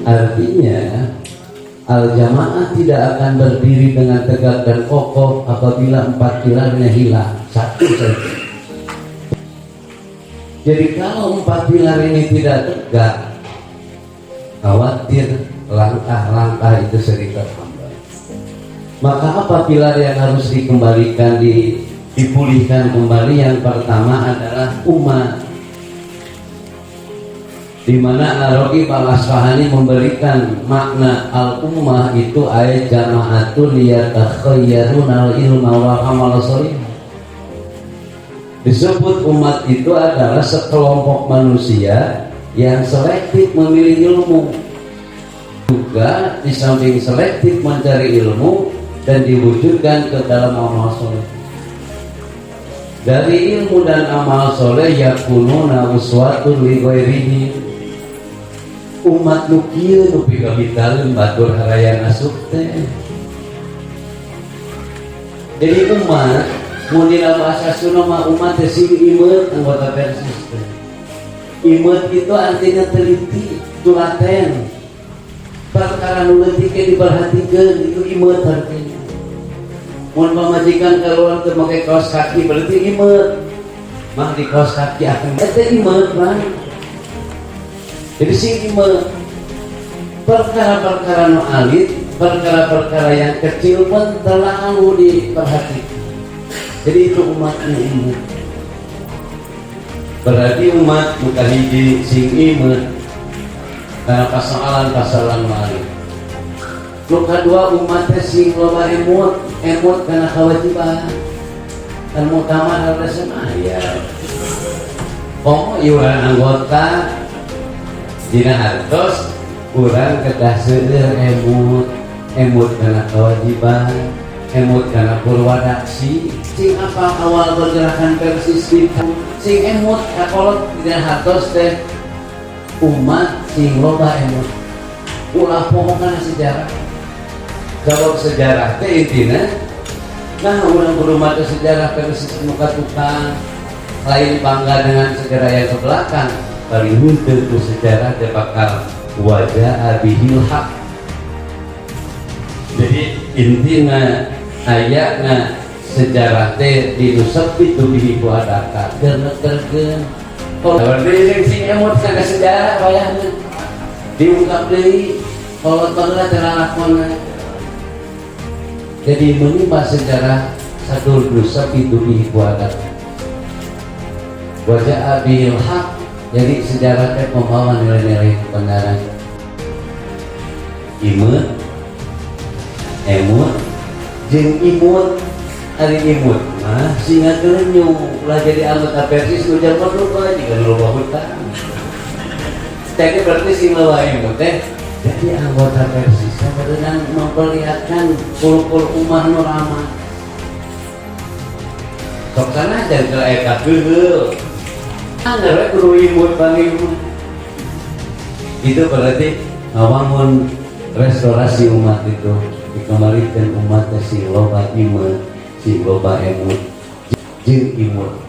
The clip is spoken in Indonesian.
Artinya al-jamaah tidak akan berdiri dengan tegak dan kokoh apabila 4 pilarnya hilang, satu saja. Jadi kalau 4 pilar ini tidak tegak, khawatir langkah-langkah itu sering terhambat. Maka apa pilar yang harus dikembalikan, dipulihkan kembali? Yang pertama adalah umat, di mana Ar-Raghib Al-Asfahani memberikan makna al-ummah itu ayat jama'atul yatakhayyaruna al-ilma wa amal shalih. Disebut umat itu adalah sekelompok manusia yang selektif memilih ilmu, juga di samping selektif mencari ilmu dan diwujudkan ke dalam amal shalih. Dari ilmu dan amal shalih yakununa uswatun li ghairihi. Umat nu kieu nu pigawitalkeun batur harayana asup teh. Jadi umat mun dina bahasa Sunda mah umat teh sing imeut anggota Persis teh. Imeut itu artinya teliti, tulaten. Perkara nu leutik diperhatikeun itu imeut artinya. Mun pamajikan kaluar teu make kaos kaki berarti imeut. Mah di kaos kaki akan teh imeut mah. Jadi sing imeut perkara-perkara nu alit, perkara-perkara yang kecil pun terlalu diperhatikan. Jadi itu umatnya imeut. Berarti umat bukan hiji sing imeut karena pasalan alit. Nu kadua umatnya sing loba emut karena kewajiban. Dan muktamar ada semaya. Komo iuran anggota dina hartos kurang kedah seueur emut karena kewajiban, emut karena purwadaksi. Sing apa awal pergerakan Persis kita sing emut kakolot dina hartos teh umat sing loba emut. Ulah pokokna sejarah. Jawab sejarah teh intina nah urang berumah ke sejarah Persis muka tukang lain bangga dengan sejarah yang ke belakang. Paling henteu ku sejarah teh bakal wajah bihil haq. Jadi intina ayatna sejarah teh dinusepi tu bihi ku adaka keur-keurkeun. Oh, berarti sing emot kana sejarah wayahna diungkap deui kolot bageula teh lalakonna. Jadi menimba sejarah satu nusepi tu bihi ku adaka wajah bihil haq. Jadi sejarah teh membawa nilai-nilai kebenaran. Imut, emut, jeung imut, ari imut mah singa kelenyu ulah jadi anggota Persis nu jalma lupa jika loba hutang. Jadi berarti sing loba imut teh jadi anggota Persis dengan memperlihatkan kul-kul ummah nu ramah. Sok sana jan ke eta keheul. Ada kudu imut bagi imut. Itu berarti ngawangun restorasi umat itu dikembalikan umatnya si loba imut, si loba emut, jeung imut.